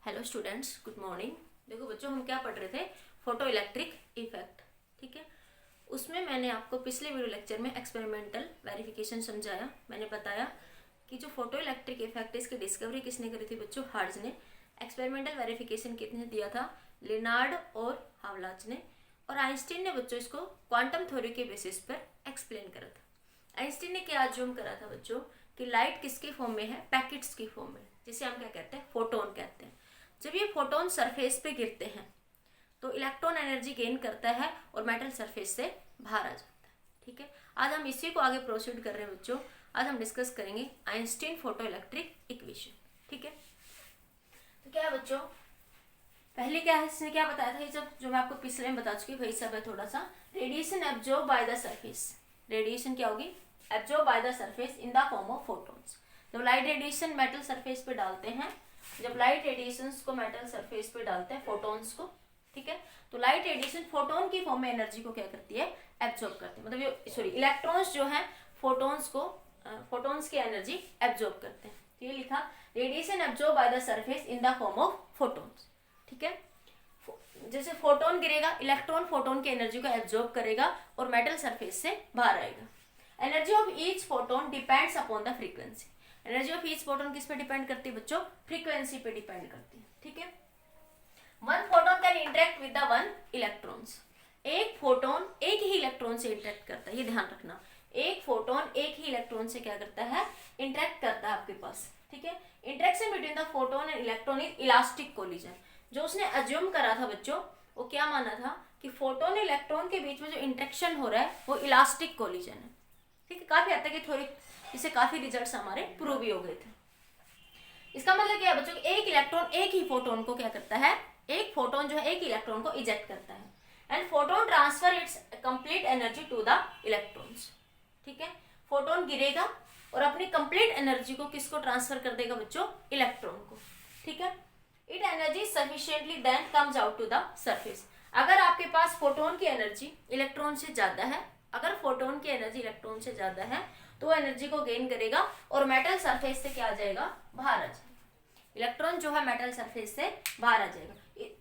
Hello students, good morning. देखो बच्चों, हम क्या पढ़ रहे थे? Photo electric effect. ठीक है, उसमें मैंने आपको पिछले वीडियो लेक्चर में एक्सपेरिमेंटल वेरिफिकेशन समझाया। मैंने बताया कि जो फोटो इलेक्ट्रिक इफेक्ट है, इसकी डिस्कवरी किसने करी थी बच्चों? हार्ट्ज ने। एक्सपेरिमेंटल वेरिफिकेशन किसने दिया था? लिनार्ड और हावलाज ने। और आइंस्टीन ने बच्चों इसको क्वांटम थ्योरी के बेसिस पर एक्सप्लेन करा था। आइंस्टीन ने क्या अज्यूम करा था बच्चों कि लाइट किसके फॉर्म में है? पैकेट्स की फॉर्म में, जिसे हम क्या कहते हैं? फोटोन कहते हैं। जब ये फोटोन सरफेस पे गिरते हैं तो इलेक्ट्रॉन एनर्जी गेन करता है और मेटल सरफेस से बाहर आ जाता है। ठीक है, आज हम इसी को आगे प्रोसीड कर रहे हैं बच्चों। आज हम डिस्कस करेंगे आइंस्टीन फोटो इलेक्ट्रिक इक्वेशन। ठीक है, तो क्या है बच्चों, पहले क्या है, इसने क्या बताया था? ये जब जो मैं आपको पिछले में बता चुकी वही सब है। थोड़ा सा radiation absorb by the surface. Radiation क्या होगी? Absorb by the surface in the form of photons. जब लाइट रेडिएशन मेटल सरफेस पे डालते हैं, जब लाइट रेडिएशंस को मेटल सरफेस पे डालते हैं, फोटोन्स को, ठीक है, तो लाइट रेडिएशन फोटोन की फॉर्म में एनर्जी को क्या करती है? एब्जॉर्ब करती है। मतलब ये सॉरी, इलेक्ट्रॉन्स जो है फोटोन्स को, फोटोन्स की एनर्जी एब्जॉर्ब करते हैं। तो ये लिखा, radiation absorb by the surface in the form of photons. ठीक है, जैसे फोटोन गिरेगा, इलेक्ट्रॉन फोटोन की एनर्जी को एब्जॉर्ब करेगा और मेटल सरफेस से बाहर आएगा। Energy of each photon depends upon the frequency. Energy of each photon किस पे डिपेंड करती है बच्चों? फ्रीक्वेंसी पे डिपेंड करती है। ठीक है, one photon can interact with the one electrons. एक फोटोन एक ही इलेक्ट्रॉन से इंटरेक्ट करता है, ये ध्यान रखना। एक फोटोन एक ही इलेक्ट्रॉन से क्या करता है? इंटरेक्ट करता है आपके पास। ठीक है, interaction between the photon and electron is elastic collision. जो उसने अज्यूम करा था बच्चों, वो क्या माना था कि फोटोन इलेक्ट्रॉन के बीच में जो इंटरेक्शन हो रहा है वो इलास्टिक कोलिजन है। ठीक है, काफी हद तक ये थोड़ी, इससे काफी रिजल्ट्स हमारे प्रूव भी हो गए थे। इसका मतलब क्या है बच्चों? एक इलेक्ट्रॉन एक ही फोटोन को क्या करता है? एक फोटोन जो है एक इलेक्ट्रॉन को इजेक्ट करता है and photon transfer its complete energy to the electrons. ठीक है, फोटोन गिरेगा और अपनी कंप्लीट एनर्जी को किसको ट्रांसफर कर देगा बच्चों? इलेक्ट्रॉन को। ठीक है, it energy sufficiently then comes out to the surface. अगर आपके पास फोटोन की एनर्जी इलेक्ट्रॉन से ज्यादा है, अगर फोटोन की एनर्जी इलेक्ट्रॉन से ज्यादा है तो एनर्जी को गेन करेगा और मेटल सरफेस से क्या आ जाएगा? बाहर आ जाएगा। इलेक्ट्रॉन जो है मेटल सरफेस से बाहर आ जाएगा।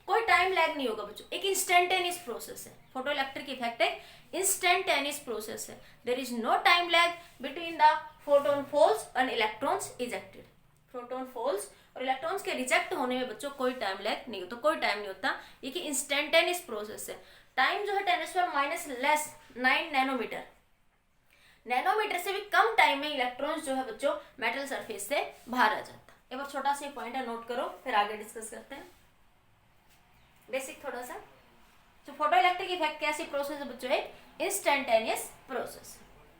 कोई टाइम लैग नहीं होगा बच्चों, एक इंस्टेंटेनियस प्रोसेस है। फोटो इलेक्ट्रिक इफेक्ट एक इंस्टेंटेनियस प्रोसेस है। There is no time lag between the photon falls and electrons ejected. Photon falls और इलेक्ट्रॉन्स के रिजेक्ट होने में बच्चों कोई टाइम लैग नहीं होता, कोई टाइम नहीं होता। ये कि इंस्टेंटेनियस प्रोसेस है। टाइम जो है 10⁻⁻⁹ नैनोमीटर। नैनोमीटर से भी कम टाइम में इलेक्ट्रॉन्स जो है बच्चों मेटल सरफेस से बाहर आ जाता है। एक बार छोटा सा पॉइंट है, नोट करो, फिर आगे डिस्कस करते हैं। बेसिक थोड़ा सा, तो फोटो इलेक्ट्रिक इफेक्ट कैसी प्रोसेस है बच्चों? एक इंस्टेंटेनियस प्रोसेस।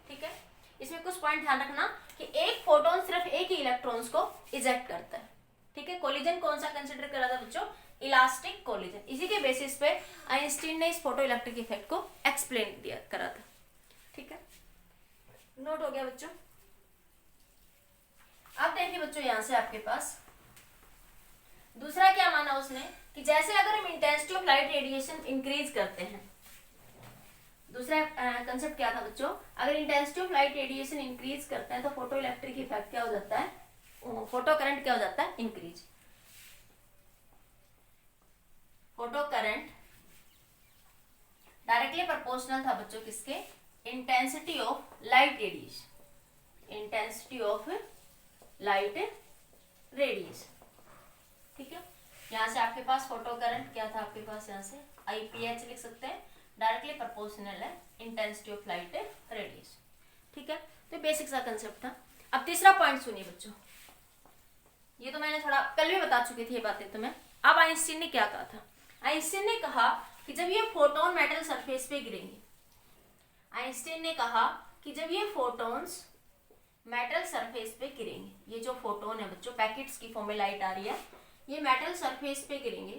ठीक है, इसमें कुछ पॉइंट ध्यान रखना कि एक फोटोन सिर्फ एक ही इलेक्ट्रॉन्स को इजेक्ट करता है। ठीक है, कोलिजन कौन सा कंसिडर करा था बच्चों? Elastic collision. इसी के बेसिस पे आइंस्टीन ने इस फोटो इलेक्ट्रिक इफेक्ट को एक्सप्लेन दिया करा था। ठीक है, नोट हो गया बच्चों? अब देखिए बच्चों, यहां से आपके पास दूसरा क्या माना उसने कि जैसे अगर हम intensity of light radiation increase करते हैं, दूसरा कंसेप्ट क्या था बच्चों? अगर intensity of light radiation increase करते हैं तो फोटो इलेक्ट्रिक इफेक्ट क्या हो जाता है? फोटो करंट क्या हो जाता है? Increase. Photo current directly proportional था बच्चों किसके? Intensity of light radiation. Intensity of light radiation. ठीक है, यहां से आपके पास फोटो करंट क्या था? आपके पास यहां से IPH लिख सकते हैं, डायरेक्टली प्रोपोर्शनल है इंटेंसिटी ऑफ लाइट रेडिएशन। ठीक है, तो बेसिक सा कंसेप्ट था। अब तीसरा पॉइंट सुनिए बच्चों, ये तो मैंने थोड़ा कल भी बता चुकी थी ये बातें तुम्हें। अब आइंस्टीन ने क्या कहा था? आइंस्टीन ने कहा कि जब ये फोटोन मेटल सरफेस पे गिरेंगे, आइंस्टीन ने कहा कि जब ये फोटोन्स मेटल सरफेस पे गिरेंगे, ये जो फोटोन है बच्चों, पैकेट्स की फॉर्म में लाइट आ रही है, ये मेटल सरफेस पे गिरेंगे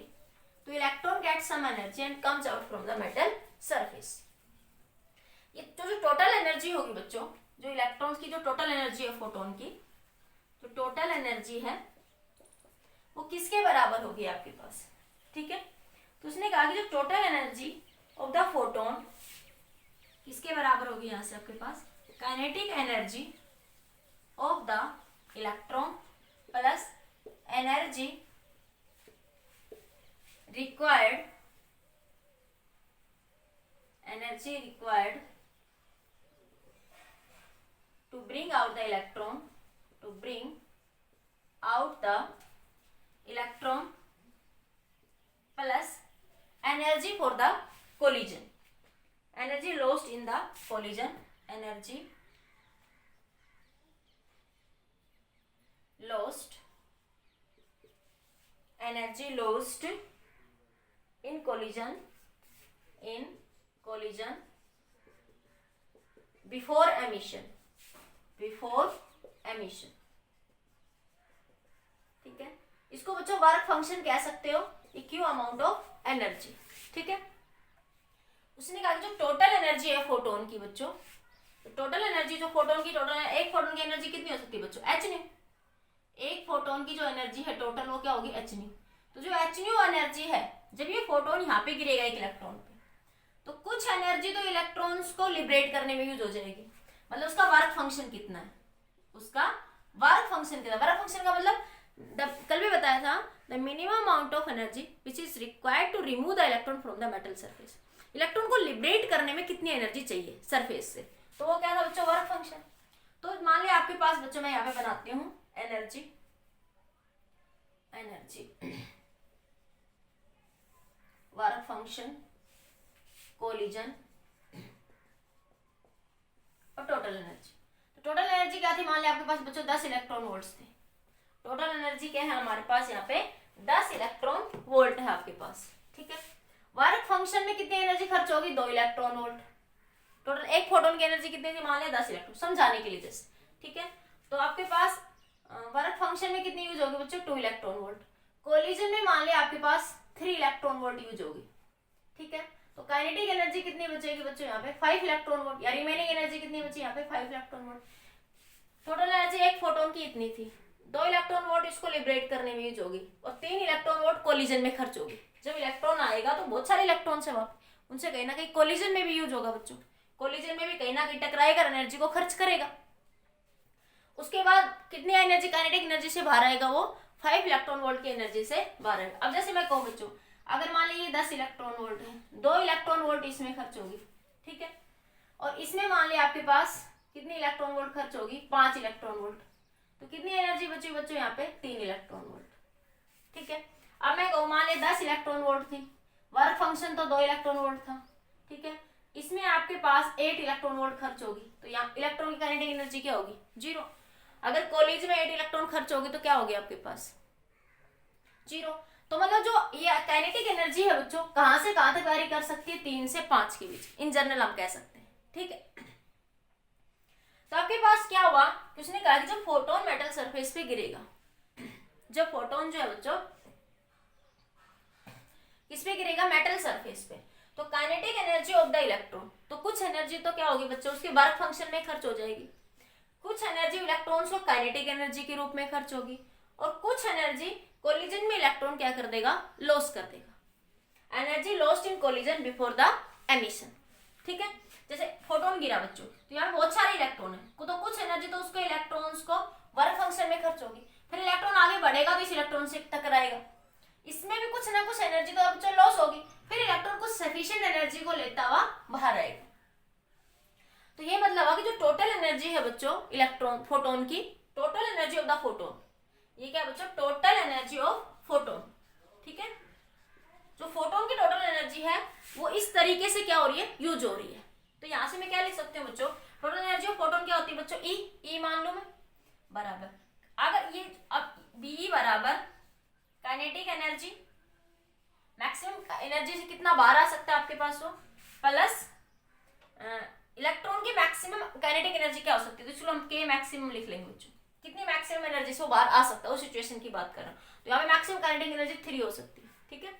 तो electron get some energy and comes out from the metal surface. ये जो टोटल एनर्जी होगी बच्चों, जो इलेक्ट्रॉन्स की जो टोटल एनर्जी है फोटोन की, जो टोटल एनर्जी है वो किसके बराबर होगी आपके पास? ठीक है, तो उसने कहा कि जो total energy of the photon किसके बराबर होगी? यहां से आपके पास kinetic energy of the electron plus energy required to bring out the electron plus energy for the collision, energy lost in the collision, energy lost in collision before emission, ठीक है। इसको बच्चों वर्क फंक्शन कह सकते हो, इक्यू amount of energy, ठीक है। उसने कहा जो टोटल एनर्जी है फोटोन की बच्चों, तो टोटल एनर्जी जो फोटोन की एक फोटोन की एनर्जी कितनी हो सकती है बच्चों, एच न्यू। एक फोटोन की जो एनर्जी है टोटल वो क्या होगी, एच न्यू। तो जो एच न्यू एनर्जी है, जब ये फोटोन यहाँ पे गिरेगा एक इलेक्ट्रॉन पे, तो कुछ एनर्जी तो इलेक्ट्रॉन्स को लिबरेट करने में यूज हो जाएगी। मतलब उसका वर्क फंक्शन कितना है, वर्क फंक्शन का मतलब कल भी बताया था, the minimum amount of energy which is required to remove the electron from the metal surface. Electron को लिबरेट करने में कितनी एनर्जी चाहिए सरफेस से, तो वो क्या था बच्चों, वर्क फंक्शन। तो मान लिया आपके पास बच्चों, मैं यहाँ पे बनाती हूँ एनर्जी वर्क फंक्शन, कोलिजन और टोटल एनर्जी। तो टोटल एनर्जी क्या थी, मान लिया आपके पास बच्चों 10 इलेक्ट्रॉन वोल्ट्स थे। टोटल एनर्जी क्या है हमारे पास, यहाँ पे 10 इलेक्ट्रॉन वोल्ट है आपके पास, ठीक है। वर्क फंक्शन में कितनी एनर्जी खर्च होगी, 2 इलेक्ट्रॉन वोल्ट। टोटल एक फोटोन की एनर्जी कितनी थी, मान लिया 10 इलेक्ट्रॉन, समझाने के लिए जैसे, ठीक है। तो आपके पास वर्क फंक्शन में कितनी यूज होगी बच्चों, 2 इलेक्ट्रॉन वोल्ट। कोलिजन में मान लिया आपके पास 3 इलेक्ट्रॉन वोल्ट यूज होगी, ठीक है। तो काइनेटिक एनर्जी कितनी बचेगी बच्चों, यहाँ पे 5 इलेक्ट्रॉन वोल्ट, या रिमेनिंग एनर्जी कितनी बची, यहाँ पे 5 इलेक्ट्रॉन वोल्ट। टोटल एनर्जी एक फोटोन की इतनी थी, 2 इलेक्ट्रॉन वोल्ट इसको लिबरेट करने में यूज होगी, और 3 इलेक्ट्रॉन वोल्ट कोलिजन में खर्च होगी। जब इलेक्ट्रॉन आएगा तो बहुत सारे इलेक्ट्रॉन्स है वहां, उनसे कहीं ना कहीं कोलिजन में भी यूज होगा बच्चों, कोलिजन में भी कहीं ना कहीं टकराएगा, एनर्जी को खर्च करेगा। उसके बाद कितनी एनर्जी काइनेटिक एनर्जी से बाहर आएगा, वो 5 इलेक्ट्रॉन वोल्ट की एनर्जी से बाहर आएगा। अब जैसे मैं कहूँ बच्चों, अगर मान लीजिए 10 इलेक्ट्रॉन वोल्ट है, 2 इलेक्ट्रॉन वोल्ट इसमें खर्च होगी, ठीक है। और इसमें मान लिया आपके पास कितनी इलेक्ट्रॉन वोल्ट खर्च होगी, 5 इलेक्ट्रॉन वोल्ट। तो कितनी एनर्जी बची बच्चों, यहाँ पे 3 इलेक्ट्रॉन वोल्ट, ठीक है। अब मैं कहूँ मान लिया 10 इलेक्ट्रॉन वोल्ट थी, वर्क फंक्शन तो 2 इलेक्ट्रॉन वोल्ट था, ठीक है। इसमें आपके पास 8 इलेक्ट्रॉन वोल्ट खर्च होगी, तो यहाँ इलेक्ट्रॉन की काइनेटिक एनर्जी क्या होगी, 0। अगर कॉलेज में 8 इलेक्ट्रॉन खर्च होगी तो क्या होगी आपके पास, 0। तो मतलब जो ये काइनेटिक एनर्जी है बच्चों, कहां से कहां तक वेरी कर सकती है, 3 से 5 के बीच, इन जनरल हम कह सकते हैं, ठीक है। तो आपके पास क्या हुआ, उसने कहा कि जब फोटोन मेटल सरफेस पे गिरेगा, जब फोटोन जो है बच्चों किस पे गिरेगा, मेटल सरफेस पे, तो kinetic energy of the electron, तो कुछ एनर्जी तो क्या होगी बच्चों, उसके वर्क फंक्शन में खर्च हो जाएगी, कुछ एनर्जी इलेक्ट्रॉन्स को काइनेटिक एनर्जी के रूप में खर्च होगी, और कुछ एनर्जी कोलिजन में इलेक्ट्रॉन क्या कर देगा, लॉस कर देगा। Energy lost in collision before the emission, ठीक है। जैसे फोटोन गिरा बच्चों, तो यहाँ बहुत सारे इलेक्ट्रॉन है, तो कुछ एनर्जी तो उसको इलेक्ट्रॉन्स को वर्क फंक्शन में खर्च होगी, फिर इलेक्ट्रॉन आगे बढ़ेगा तो इस इलेक्ट्रॉन से टकराएगा, इसमें भी कुछ ना कुछ एनर्जी तो बच्चों लॉस होगी, फिर इलेक्ट्रॉन कुछ सफिशिएंट एनर्जी को लेता हुआ बाहर आएगा। तो ये मतलब है कि जो टोटल एनर्जी है बच्चों इलेक्ट्रॉन फोटोन की, total energy of the photon, ये क्या बच्चों, टोटल एनर्जी ऑफ फोटोन, ठीक है। जो फोटोन की टोटल एनर्जी है वो इस तरीके से क्या हो रही है, यूज हो रही है। तो यहां से मैं क्या लिख सकती हूँ बच्चों, टोटल एनर्जी ऑफ फोटोन क्या होती है बच्चों, ई मान लो मैं, बराबर, अगर ये अब बी बराबर काइनेटिक एनर्जी, मैक्सिमम एनर्जी से कितना बाहर आ सकता है आपके पास, वो प्लस इलेक्ट्रॉन की मैक्सिमम काइनेटिक एनर्जी क्या हो सकती है, तो चलो हम के मैक्सिमम लिख लेंगे बच्चों, कितनी मैक्सिमम एनर्जी से वो बाहर आ सकता है, उस सिचुएशन की बात कर रहा हूँ। तो यहाँ पे मैक्सिमम काइनेटिक एनर्जी 3 हो सकती है, ठीक है।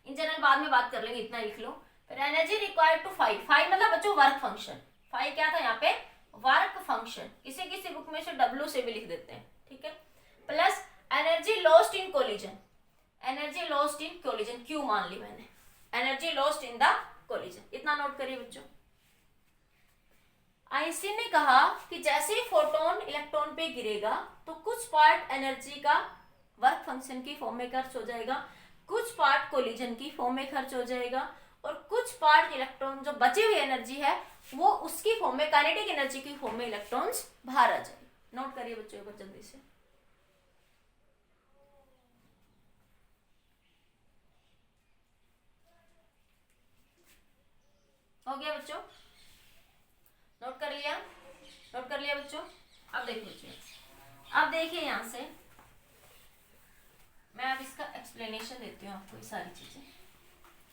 इन जनरल बाद में बात कर लेंगे, इतना लिख लो। फिर एनर्जी रिक्वायर्ड टू 5 मतलब बच्चों वर्क फंक्शन, 5 क्या था यहाँ पे, वर्क फंक्शन, किसी किसी बुक में से W से भी लिख देते हैं, ठीक है। Plus energy lost in collision, energy lost in collision, Q मान ली मैंने, energy lost in the collision, इतना नोट करिए बच्चों। आइंस्टीन ने कहा कि जैसे ही फोटोन इलेक्ट्रॉन पे गिरेगा तो कुछ पार्ट एनर्जी का वर्क फंक्शन की फॉर्म में खर्च हो जाएगा, कुछ पार्ट कोलिजन की फॉर्म में खर्च हो जाएगा और कुछ पार्ट इलेक्ट्रॉन जो बची हुई एनर्जी है वो उसकी फॉर्म में, काइनेटिक एनर्जी की फॉर्म में इलेक्ट्रॉन्स बाहर आ जाए। नोट करिए बच्चों एक बार जल्दी से। हो गया बच्चों? नोट कर लिया? नोट कर लिया बच्चों? अब देखो बच्चों, अब देखिए यहां से मैं अब इसका एक्सप्लेनेशन देती हूँ आपको, ये सारी चीजें,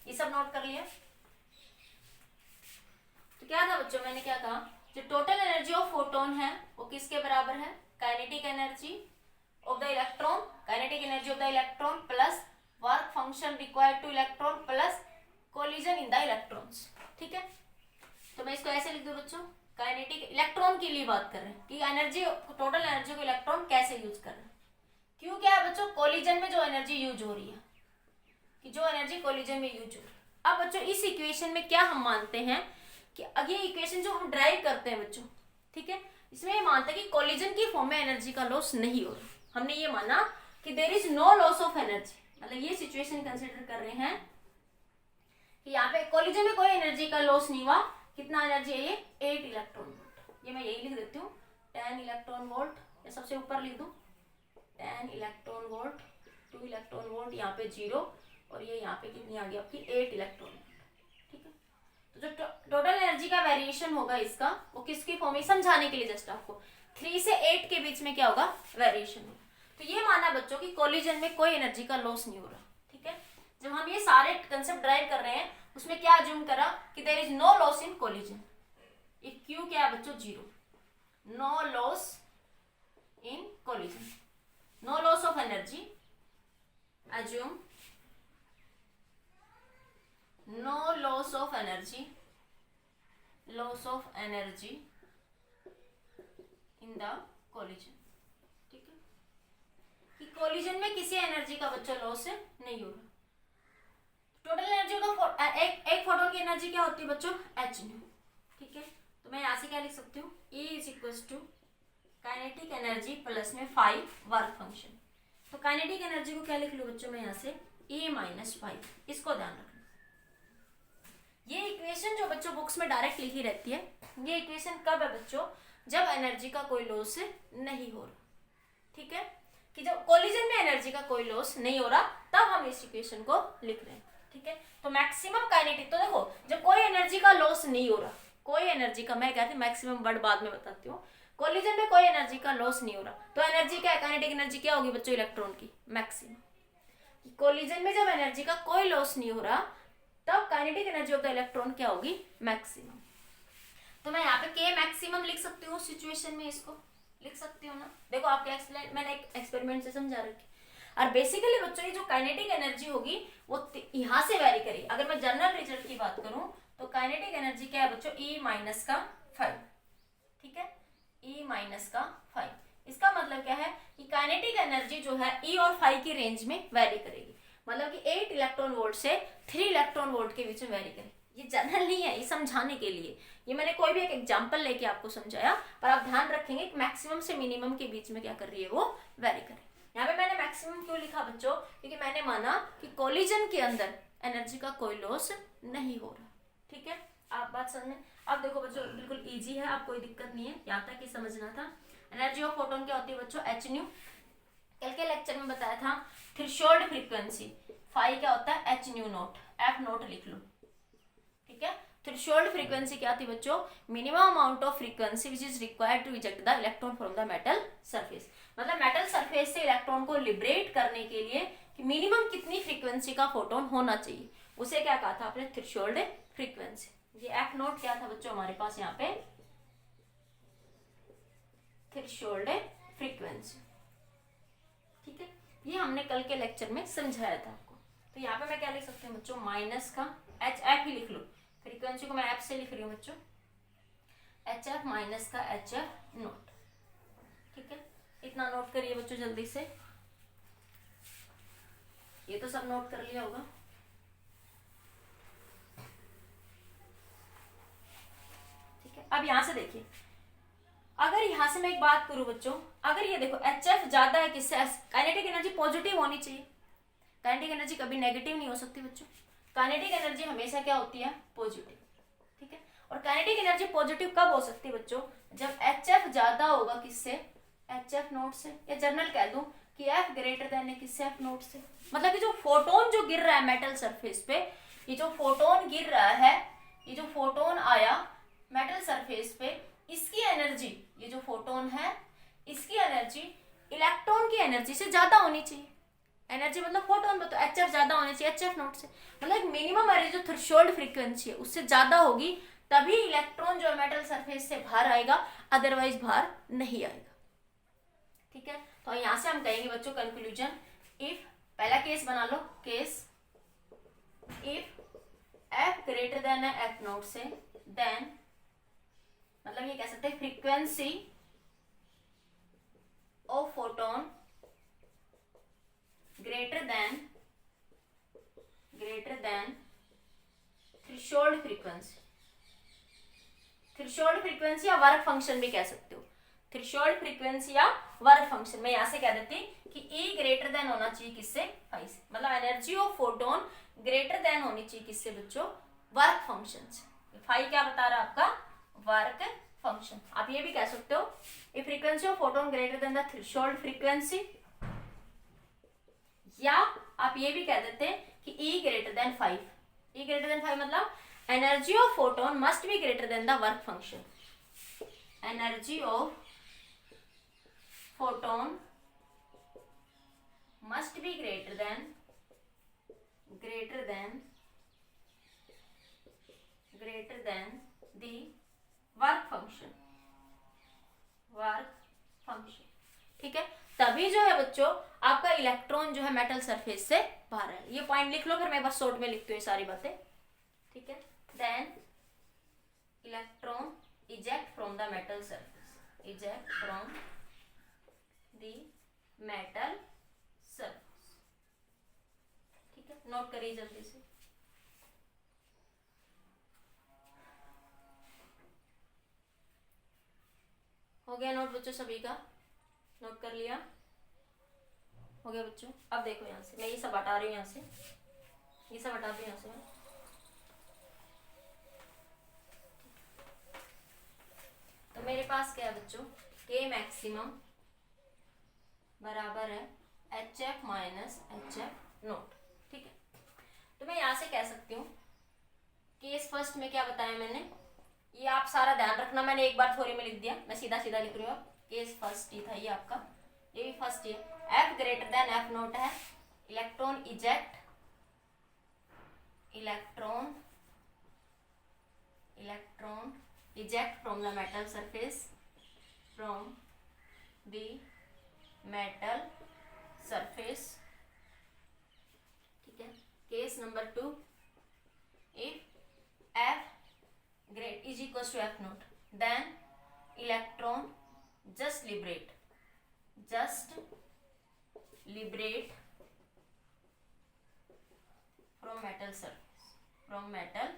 ये सब नोट कर लिया? तो क्या था बच्चों, मैंने क्या कहा, जो टोटल एनर्जी ऑफ फोटोन है वो किसके बराबर है, kinetic energy of the electron, kinetic energy of the electron plus work function required two electron plus collision in the electrons. ठीक है, तो मैं इसको ऐसे लिख दूं बच्चों, काइनेटिक इलेक्ट्रॉन के लिए बात कर रहे हैं कि एनर्जी, टोटल एनर्जी को इलेक्ट्रॉन कैसे यूज कर रहे हैं। क्यों, क्या है बच्चों, कोलिजन में जो एनर्जी यूज हो रही है, कि जो एनर्जी कोलिजन में यूज हो रही है। अब बच्चों इस इक्वेशन में क्या हम मानते हैं कि ये इक्वेशन जो हम ड्राइव करते हैं बच्चों, ठीक है, इसमें ये मानते हैं कि कोलिजन की फॉर्म में एनर्जी का लॉस नहीं हो रहा। हमने ये माना कि there is no loss of energy, मतलब ये सिचुएशन कंसिडर कर रहे हैं कि यहाँ पे कोलिजन में कोई एनर्जी का लॉस नहीं हुआ। कितना एनर्जी है ये, 8 इलेक्ट्रॉन वोल्ट। ये मैं यही लिख देती हूँ 10 इलेक्ट्रॉन वोल्ट, या सबसे ऊपर लिख दूं 10 इलेक्ट्रॉन वोल्ट, 2 इलेक्ट्रॉन वोल्ट, यहाँ पे 0, और ये यहाँ पे कितनी आ गई आपकी 8 इलेक्ट्रॉन वोल्ट। ठीक है, तो जो टोटल एनर्जी का वेरिएशन होगा इसका, वो किसकी फॉर्म में, समझाने के लिए जस्ट आपको 3 से 8 के बीच में क्या होगा, वेरिएशन होगा। तो ये माना बच्चों की कोलिजन में कोई एनर्जी का लॉस नहीं हो रहा। ठीक है, जब हम ये सारे कंसेप्ट ड्राइव कर रहे हैं उसमें क्या अज्यूम करा कि there is no loss in collision. If Q क्या है बच्चों, 0, no loss in collision, no loss of energy, assume no loss of energy, loss of energy in the collision। ठीक है, कि कोलिजन में किसी एनर्जी का बच्चा लॉस नहीं हो रहा। टोटल एनर्जी का एक फोटोन की एनर्जी क्या होती है बच्चों, h न्यू। ठीक है, तो मैं यहां से क्या लिख सकती हूँ, E is equal to kinetic energy plus में 5 वर्क फंक्शन। तो काइनेटिक एनर्जी को क्या लिख लूं बच्चों मैं यहाँ से, E माइनस 5। इसको ध्यान रखना, ये इक्वेशन जो बच्चों बुक्स में डायरेक्ट लिखी रहती है, ये इक्वेशन कब है बच्चों, जब एनर्जी का कोई लॉस नहीं हो रहा। ठीक है, कि जब कोलिजन में एनर्जी का कोई लॉस नहीं हो रहा तब हम इस इक्वेशन को लिख रहे हैं। ठीक है, तो मैक्सिमम काइनेटिक, तो देखो जब कोई एनर्जी का लॉस नहीं हो रहा, कोई एनर्जी का, मैं कहती हूँ मैक्सिमम वर्ड बाद में बताती हूँ, कोलिजन में कोई एनर्जी का लॉस नहीं हो रहा, तो एनर्जी क्या है, काइनेटिक एनर्जी क्या होगी बच्चों, इलेक्ट्रॉन की मैक्सिमम। कोलिजन में जब एनर्जी का कोई लॉस नहीं हो रहा तब kinetic energy of the electron क्या होगी, मैक्सिमम। तो मैं यहाँ पे के मैक्सिमम लिख सकती हूँ, सिचुएशन में इसको लिख सकती हूँ ना। देखो आपके एक्सप्लेन, मैंने एक एक्सपेरिमेंट से समझा रखी। और बेसिकली बच्चों ये जो काइनेटिक एनर्जी होगी वो यहाँ से वेरी करेगी। अगर मैं जनरल रिजल्ट की बात करूं तो काइनेटिक एनर्जी क्या है बच्चों, E माइनस का 5। ठीक है, E माइनस का 5। इसका मतलब क्या है कि काइनेटिक एनर्जी जो है E और 5 की रेंज में वेरी करेगी, मतलब कि 8 इलेक्ट्रॉन वोल्ट से 3 इलेक्ट्रॉन वोल्ट के बीच में वेरी करेगी। ये जनरल नहीं है, ये समझाने के लिए, ये मैंने कोई भी एक एग्जांपल लेके आपको समझाया, पर आप ध्यान रखेंगे कि मैक्सिमम से मिनिमम के बीच में क्या कर रही है, वो वेरी कर रही है। यहाँ पे मैंने मैक्सिमम क्यों लिखा बच्चों, क्योंकि मैंने माना कि कोलिजन के अंदर एनर्जी का कोई लॉस नहीं हो रहा। ठीक है, आप बात समझ में। अब देखो बच्चों बिल्कुल इजी है, आप कोई दिक्कत नहीं है, यहाँ तक ही समझना था। एनर्जी ऑफ फोटोन क्या होती है बच्चों, h न्यू। कल के लेक्चर में बताया था थ्रेशोल्ड फ्रीक्वेंसी, फाई क्या होता है, h nu naught, f naught लिख लो। ठीक है, थ्रेशोल्ड फ्रीक्वेंसी क्या थी बच्चों, minimum amount of frequency which is required to eject the electron from the metal surface. मतलब मेटल सरफेस से इलेक्ट्रॉन को लिबरेट करने के लिए कि मिनिमम कितनी फ्रीक्वेंसी का फोटोन होना चाहिए, उसे क्या कहा था आपने, थ्रेशोल्ड फ्रीक्वेंसी। ये एफ नोट क्या था बच्चों हमारे पास यहाँ पे, थ्रेशोल्ड फ्रीक्वेंसी। ठीक है, ये हमने कल के लेक्चर में समझाया था आपको। तो यहाँ पे मैं क्या लिख सकती हूँ बच्चों, माइनस का एच एफ ही लिख लो, फ्रीक्वेंसी को मैं एफ से लिख रही हूँ बच्चों, एच एफ माइनस का एच एफ नोट। ठीक है, इतना नोट करिए बच्चों जल्दी से, ये तो सब नोट कर लिया होगा। ठीक है, अब यहां से देखिए, अगर यहां से मैं एक बात करूं बच्चों, अगर ये देखो एच एफ ज्यादा है किससे, काइनेटिक एनर्जी पॉजिटिव होनी चाहिए, काइनेटिक एनर्जी कभी नेगेटिव नहीं हो सकती बच्चों। काइनेटिक एनर्जी हमेशा क्या होती है, पॉजिटिव, ठीक है। और काइनेटिक एनर्जी पॉजिटिव कब हो सकती है बच्चों, जब HF ज्यादा होगा किससे, HF नोट से, या जर्नल कह दूं कि F ग्रेटर देन है किससे, F नोट से। मतलब कि जो फोटोन जो गिर रहा है मेटल सरफेस पे, ये जो फोटोन गिर रहा है, ये जो फोटोन आया मेटल सरफेस पे, इसकी एनर्जी, ये जो फोटोन है इसकी एनर्जी इलेक्ट्रॉन की एनर्जी से ज्यादा होनी चाहिए। एनर्जी मतलब फोटोन, मतलब HF ज्यादा होनी चाहिए HF नोट से। मतलब मिनिमम एनर्जी जो थ्रेशोल्ड फ्रीक्वेंसी है उससे ज्यादा होगी, तभी इलेक्ट्रॉन जो मेटल सरफेस से बाहर आएगा, अदरवाइज बाहर नहीं आएगा, ठीक है। तो यहां से हम कहेंगे बच्चों कंक्लूजन, इफ, पहला केस बना लो, case if F greater than है F नोट से, देन मतलब ये कह सकते हैं frequency of photon greater than threshold frequency. Threshold frequency या वर्क फंक्शन भी कह सकते हो, थ्रेशोल्ड फ्रीक्वेंसी या वर्क फंक्शन। मैं यहां से कह देती कि E ग्रेटर देन होना चाहिए किससे, फाई से। मतलब energy of photon greater then होनी चाहिए किससे बच्चों, वर्क फंक्शन से। फाई क्या बता रहा है आपका, वर्क फंक्शन। आप ये भी कह सकते हो a frequency of photon greater than the threshold frequency, या आप ये भी कह देते हैं कि E greater than 5। E greater than 5 मतलब energy of photon must be greater than the work function. Energy of photon must be greater than the work function, ठीक है। तभी जो है बच्चों आपका इलेक्ट्रॉन जो है मेटल सरफेस से बाहर है। ये पॉइंट लिख लो, फिर मैं बस शॉर्ट में लिखती हूँ ये सारी बातें, ठीक है। Then electron eject from the metal surface, eject from the metal surface, ठीक है। नोट करिए जल्दी से। हो गया नोट बच्चों सभी का, नोट कर लिया, हो गया बच्चों। अब देखो यहाँ से मैं ये सब हटा रही हूँ, यहाँ से ये सब हटा दूँ यहाँ से मैं। तो मेरे पास क्या है बच्चों, K मैक्सिमम बराबर है HF माइनस HF नोट, ठीक है। तो मैं यहाँ से कह सकती हूँ केस फर्स्ट में क्या बताया मैंने, ये आप सारा ध्यान रखना, मैंने एक बार थ्योरी में लिख दिया, मैं सीधा सीधा लिख रही हूँ। केस फर्स्ट ही था ये आपका, ये भी फर्स्ट ही है। F greater than F naught है, electron eject from the metal surface, ठीक है। Case number 2, if F great is equals to F naught, then electron just liberate from metal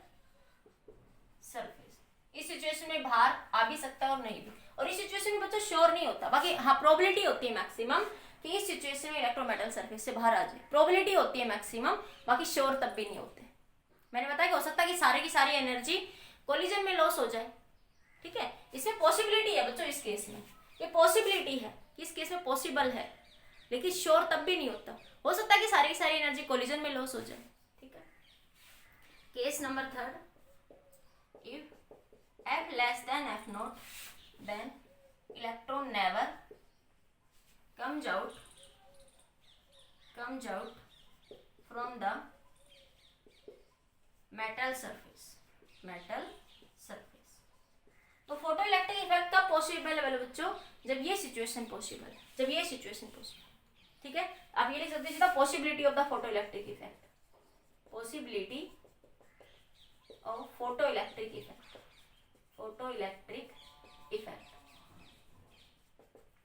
surface। इस सिचुएशन में बाहर आ भी सकता है और नहीं भी, और इस सिचुएशन में बच्चों श्योर नहीं होता, बाकी हाँ प्रोबेबिलिटी होती है मैक्सिमम कि इस सिचुएशन में इलेक्ट्रॉन मेटल सरफेस से बाहर आ जाए, प्रोबेबिलिटी होती है मैक्सिमम, बाकी श्योर तब भी नहीं होते। मैंने बताया कि हो सकता है कि सारे की सारी एनर्जी कोलिजन में लॉस हो जाए, ठीक है। इसमें पॉसिबिलिटी है बच्चों, इस केस में ये पॉसिबिलिटी है कि इस केस में पॉसिबल है, लेकिन श्योर तब भी नहीं होता, हो सकता है कि सारी की सारी एनर्जी कोलिजन में लॉस हो जाए, ठीक है। Case number 3, if F less than F naught, then electron never comes out from the metal surface। तो फोटो इलेक्ट्रिक इफेक्ट कब पॉसिबल है बच्चों, जब ये सिचुएशन पॉसिबल है, ठीक है। आप ये लिख सकते हैं possibility of the photo electric effect, possibility of photo electric effect,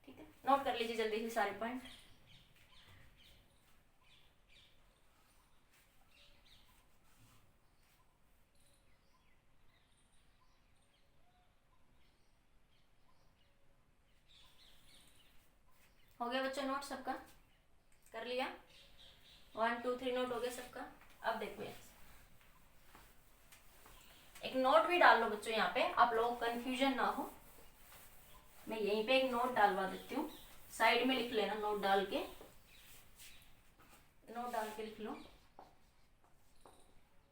ठीक है। नोट कर लीजिए जल्दी से सारे पॉइंट। हो गया बच्चों नोट सबका, कर लिया। 1 2 3 नोट हो गया सबका। अब देखो यहाँ एक नोट भी डाल लो बच्चों, यहाँ पे आप लोगों को कंफ्यूजन ना हो। मैं यहीं पे एक नोट डालवा देती हूँ, साइड में लिख लेना, नोट डाल के लिख लो।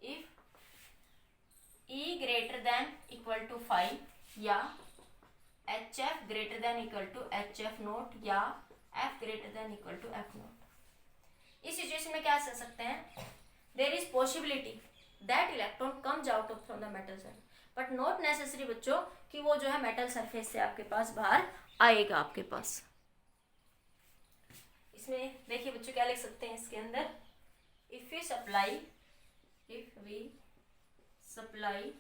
If E greater than equal to 5 या HF greater than equal to HF naught या F greater than equal to F naught, इस सिचुएशन में क्या कर सकते हैं, there is possibility that electron comes out of from the metal surface, but not necessary बच्चों कि वो जो है मेटल सरफेस से आपके पास बाहर आएगा आपके पास। इसमें देखिए बच्चों क्या लिख सकते हैं इसके अंदर, if we supply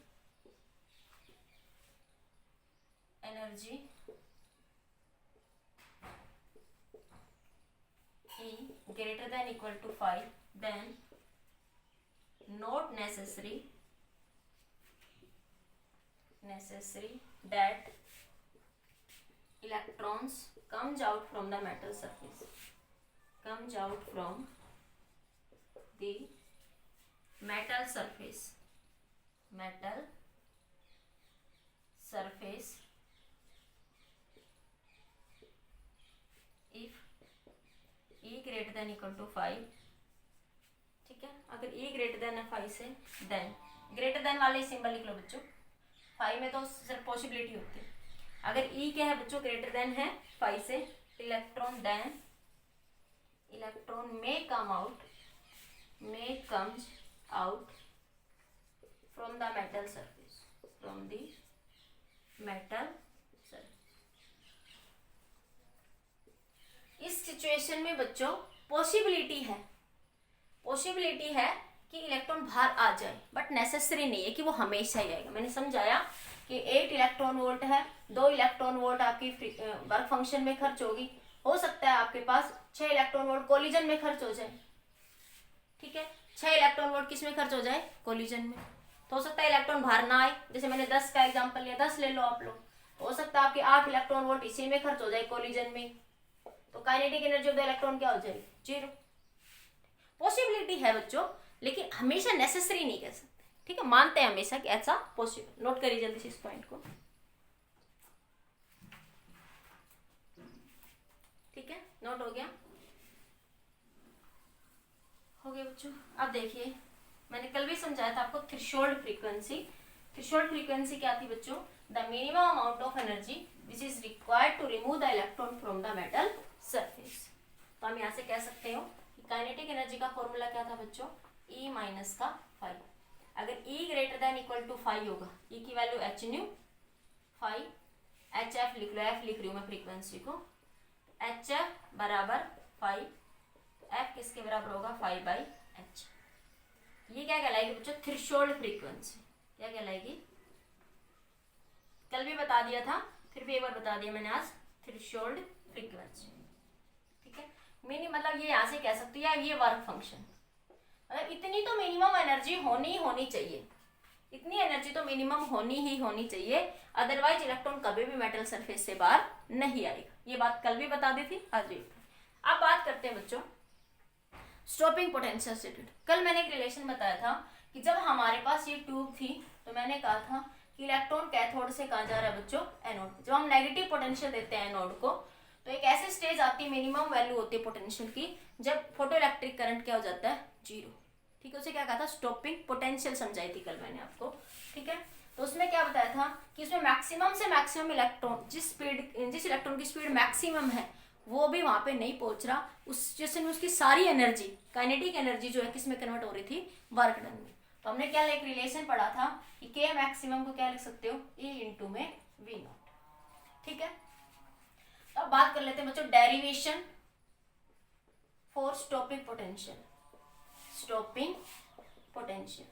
energy E greater than equal to 5, then not necessary that electrons comes out from the metal surface, comes out from the metal surface if E greater than equal to 5, ठीक है। अगर E greater than है 5 से, then greater than वाले symbol लिख लो बच्चों, 5 में तो सिर्फ पॉसिबिलिटी होती है। अगर E क्या है बच्चों, ग्रेटर देन है 5 से, electron may comes out from the metal surface, इस सिचुएशन में बच्चों पॉसिबिलिटी है कि इलेक्ट्रॉन बाहर आ जाए, बट नेसेसरी नहीं है कि वो हमेशा ही आएगा। मैंने समझाया कि 8 इलेक्ट्रॉन वोल्ट है, 2 इलेक्ट्रॉन वोल्ट आपकी वर्क फंक्शन में खर्च होगी, हो सकता है आपके पास 6 इलेक्ट्रॉन वोल्ट कोलिजन में खर्च हो जाए, ठीक है। 6 इलेक्ट्रॉन वोल्ट किस में खर्च हो जाए, कोलिजन में। तो हो सकता है इलेक्ट्रॉन बाहर ना आए, जैसे मैंने 10 का एग्जांपल लिया, 10 ले लो आप लोग, हो सकता है आपके 8 इलेक्ट्रॉन वोल्ट इसी में खर्च हो जाए, कोलिजन में, तो kinetic energy of the electron क्या हो जाएगी, 0। पॉसिबिलिटी है बच्चों, लेकिन हमेशा नेसेसरी नहीं कह सकते, ठीक है। मानते हैं हमेशा कि ऐसा पॉसिबल। नोट करिए जल्दी से इस पॉइंट को, ठीक है। नोट हो गया बच्चों। अब देखिए मैंने कल भी समझाया था आपको थ्रेशोल्ड फ्रीक्वेंसी क्या थी बच्चों, the minimum amount of energy which is required to remove the electron from the metal surface. तो हम यहाँ से कह सकते हो कि काइनेटिक एनर्जी का फॉर्मूला क्या था बच्चों, E माइनस का 5। अगर E greater than equal to 5 होगा, E की वैल्यू h न्यू 5, HF लिख लो, F लिख रही हूँ मैं फ्रीक्वेंसी को, HF बराबर 5, F किसके बराबर होगा 5/h। ये क्या कहलाएगी बच्चों, थ्रेशोल्ड फ्रीक्वेंसी। क्या कहलाएगी, कल भी बता दिया था, फिर भी एक बार बता दिया मैंने आज, थ्रेशोल्ड फ्रीक्वेंसी, ठीक है। मतलब ये यहाँ से कह सकती है ये वर्क फंक्शन, मतलब इतनी तो मिनिमम एनर्जी होनी चाहिए, इतनी एनर्जी तो मिनिमम होनी चाहिए, अदरवाइज इलेक्ट्रॉन कभी भी मेटल सरफेस से बाहर नहीं आएगा। ये बात कल भी बता दी थी, आज भी। अब बात करते हैं बच्चों स्टॉपिंग पोटेंशियल स्टेट। कल मैंने एक रिलेशन बताया था कि जब हमारे पास ये ट्यूब थी तो मैंने कहा था कि इलेक्ट्रॉन कैथोड से कहाँ जा रहा है बच्चों, एनोड। जब हम नेगेटिव पोटेंशियल देते हैं एनोड को, तो एक ऐसी स्टेज आती है, मिनिमम वैल्यू होती है पोटेंशियल की, जब फोटो इलेक्ट्रिक करंट क्या हो जाता है, 0, ठीक है। उसे क्या कहा था, स्टॉपिंग पोटेंशियल समझाई थी कल मैंने आपको, ठीक है। तो उसमें क्या बताया था कि उसमें मैक्सिमम से मैक्सिमम इलेक्ट्रॉन, जिस इलेक्ट्रॉन की स्पीड मैक्सिमम है वो भी वहां पे नहीं पहुंच रहा, उस सिचुएशन में उसकी सारी एनर्जी, काइनेटिक एनर्जी जो है किस में कन्वर्ट हो रही थी, वर्क डन में। तो हमने क्या एक रिलेशन पढ़ा था कि के मैक्सिमम को क्या लिख सकते हो, E इंटू में V नॉट, ठीक है। तो अब बात कर लेते हैं बच्चों डेरिवेशन फॉर स्टॉपिंग पोटेंशियल।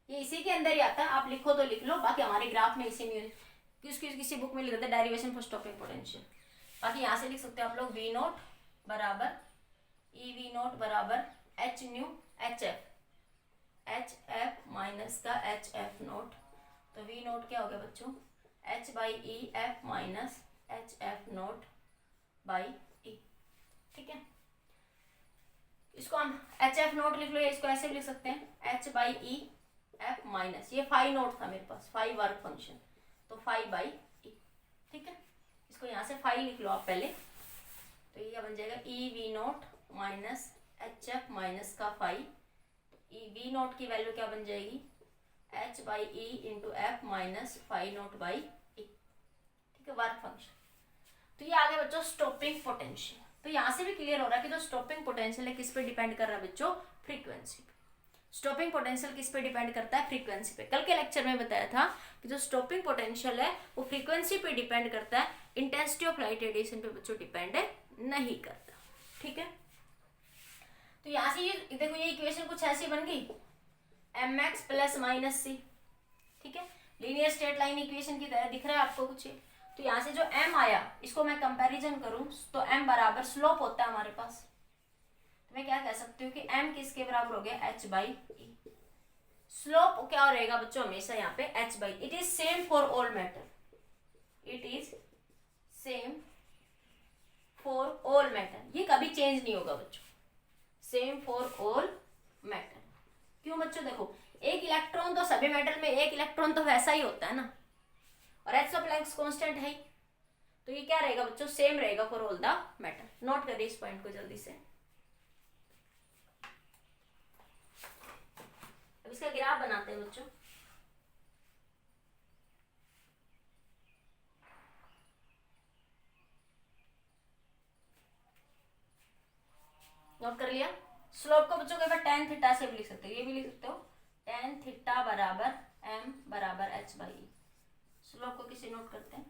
ये इसी के अंदर ही आता है, आप लिखो तो लिख लो, बाकी हमारे ग्राफ में इसी में किसी बुक में लिख देते हैं डेरिवेशन फॉर स्टॉपिंग पोटेंशियल। बाकी यहाँ से लिख सकते हो आप लोग V नोट बराबर EV नोट बराबर H न्यू HF माइनस का HF नोट। तो V नोट क्या हो गया बच्चों, H/E F minus HF note by E, ठीक है। इसको हम एच एफ नोट लिख लो, या इसको ऐसे भी लिख सकते हैं H by E F minus, ये फाई नोट था मेरे पास, फाई वर्क फंक्शन, तो फाई बाई ई, ठीक है। इसको यहाँ से फाई लिख लो आप पहले, तो ये बन जाएगा E V naught minus H F minus का फाई, ई वी नोट की वैल्यू क्या बन जाएगी, H by E into F minus phi naught by E, ठीक है, वर्क फंक्शन। तो ये आगे बच्चों स्टॉपिंग पोटेंशियल। तो यहाँ से भी क्लियर हो रहा है कि जो स्टॉपिंग पोटेंशियल है किस पे डिपेंड कर रहा है बच्चों, फ्रीक्वेंसी पे। स्टॉपिंग पोटेंशियल किस पे डिपेंड करता है, फ्रीक्वेंसी पे। कल के लेक्चर में बताया था कि जो स्टॉपिंग पोटेंशियल है वो फ्रीक्वेंसी पे डिपेंड करता है, इंटेंसिटी ऑफ लाइट रेडिएशन पे बच्चों डिपेंड नहीं करता, ठीक है। तो यहाँ से ये देखो, ये इक्वेशन कुछ ऐसी बन गई, एम एक्स प्लस माइनस सी, ठीक है, लीनियर स्ट्रेट लाइन इक्वेशन की तरह दिख रहा है आपको कुछ। तो यहाँ से जो m आया, इसको मैं कंपैरिजन करूं तो m बराबर स्लोप होता है हमारे पास, तो मैं क्या कह सकती हूँ कि m किसके बराबर हो गया, h बाई ई। स्लोप क्या रहेगा बच्चों हमेशा यहाँ पे h by, it is same for all matter, it is same for all matter, ये कभी चेंज नहीं होगा बच्चों, सेम फॉर ऑल मैटर। क्यों बच्चों, देखो एक इलेक्ट्रॉन तो सभी मेटल में एक इलेक्ट्रॉन तो वैसा ही होता है ना, और एक्स ऑफ प्लैंक्स कांस्टेंट है, तो ये क्या रहेगा बच्चों, सेम रहेगा for all the metal. Note करिए इस पॉइंट को जल्दी से। अब इसका ग्राफ बनाते हैं बच्चों। नोट कर लिया। स्लोप को बच्चों को tan थीटा से भी लिख सकते हो, ये भी लिख सकते हो tan थीटा बराबर m बराबर h बाई ई। स्लोप को किसी नोट करते हैं,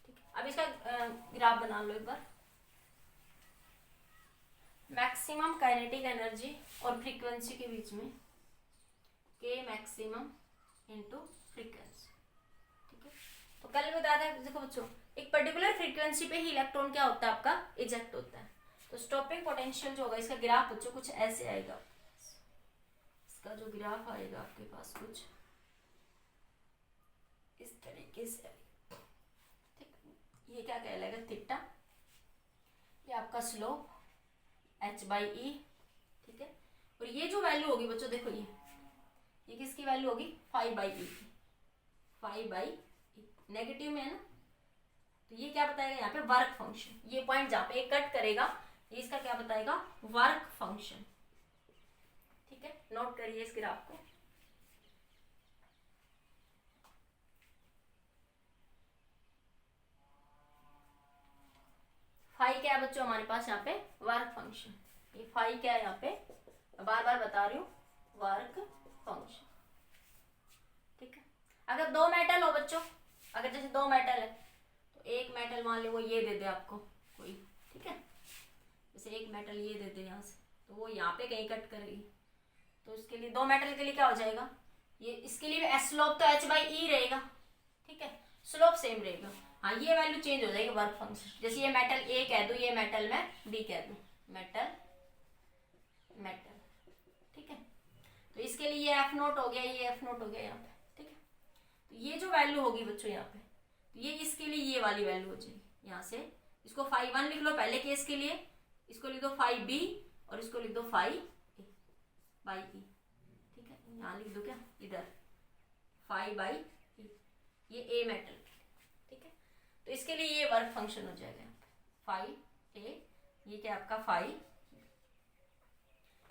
ठीक है। अब इसका ग्राफ बना लो एक बार। मैक्सिमम काइनेटिक एनर्जी और फ्रीक्वेंसी के बीच में के मैक्सिमम इनटू फ्रीक्वेंसी, ठीक है। तो कल बताया था, देखो बच्चों एक पर्टिकुलर फ्रीक्वेंसी पे ही इलेक्ट्रॉन क्या होता है आपका, इजेक्ट होता है। तो स्टॉपिंग पोटेंशियल जो होगा, इसका ग्राफ बच्चों कुछ ऐसे आएगा, इसका जो ग्राफ आएगा आपके पास कुछ इस तरीके से, ठीक। ये क्या कहलाएगा, थीटा, ये आपका स्लोप h बाई ई, ठीक है। और ये जो वैल्यू होगी बच्चों, देखो ये किसकी वैल्यू होगी, five by E, five by E, negative में है ना, तो ये क्या बताएगा यहाँ पे, वर्क फंक्शन। ये पॉइंट जहाँ पे कट करेगा, ये इसका क्या बताएगा, वर्क फंक्शन, ठीक है। नोट करिए इस ग्राफ को। फाई क्या है बच्चों हमारे पास यहाँ पे, वर्क फंक्शन। ये फाई क्या है यहाँ पे, बार बार बता रही हूँ, वर्क फंक्शन, ठीक है। अगर दो मेटल हो बच्चों, अगर जैसे दो मेटल है, तो एक मेटल मान लो वो ये दे दे आपको कोई, ठीक है, जैसे एक मेटल ये दे दे यहाँ से, तो वो यहाँ पे कहीं कट करेगी, तो इसके लिए दो मेटल के लिए क्या हो जाएगा, ये इसके लिए स्लोप तो h बाई ई रहेगा, ठीक है, स्लोप सेम रहेगा। हाँ, ये वैल्यू चेंज हो जाएगी वर्क फंक्शन। जैसे ये मेटल ए कह दूं, ये मेटल मैं बी कह दूं, मेटल मेटल, ठीक है। तो इसके लिए ये एफ नोट हो गया, ये एफ नोट हो गया यहाँ पे, ठीक है। तो ये जो वैल्यू होगी बच्चों यहाँ पे, तो ये इसके लिए ये वाली वैल्यू हो जाएगी। यहाँ से इसको फाइव वन लिख लो पहले केस के लिए, इसको लिख दो फाइव बी और इसको लिख दो फाइव ए बाई ई, ठीक है। यहाँ लिख दो क्या, इधर फाइव बाई ई, ये ए मेटल, ठीक है। तो इसके लिए ये वर्क फंक्शन हो जाएगा फाइव ए, ये क्या आपका फाइव,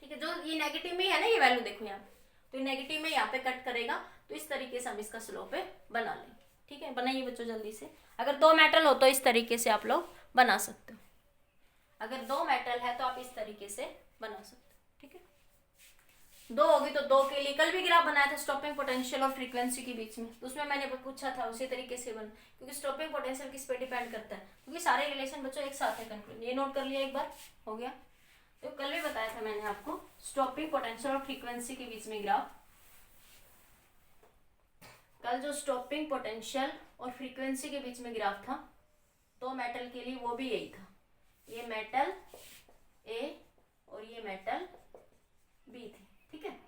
ठीक है। जो ये नेगेटिव में है ना ये वैल्यू, देखो यहाँ पे, तो ये नेगेटिव में यहाँ पे कट करेगा, तो इस तरीके से हम इसका स्लोप बना लेंगे, ठीक है। बनाइए बच्चों जल्दी से। अगर दो मेटल हो तो इस तरीके से आप लोग बना सकते हो, अगर दो मेटल है तो आप इस तरीके से बना सकते हो, ठीक है। दो होगी तो दो के लिए कल भी ग्राफ बनाया था स्टॉपिंग पोटेंशियल और फ्रीक्वेंसी के बीच में, तो उसमें मैंने पूछा था उसी तरीके से बन, क्योंकि स्टॉपिंग पोटेंशियल किस पे डिपेंड करता है, क्योंकि सारे रिलेशन बच्चों एक साथ है कंक्लूजन। ये नोट कर लिया एक बार, हो गया। तो कल भी बताया था मैंने आपको स्टॉपिंग पोटेंशियल और फ्रीक्वेंसी के बीच में ग्राफ, कल जो स्टॉपिंग पोटेंशियल और फ्रीक्वेंसी के बीच में ग्राफ था दो मेटल के लिए, वो भी यही था, ये मेटल ए और ये मेटल बी थी, ठीक है।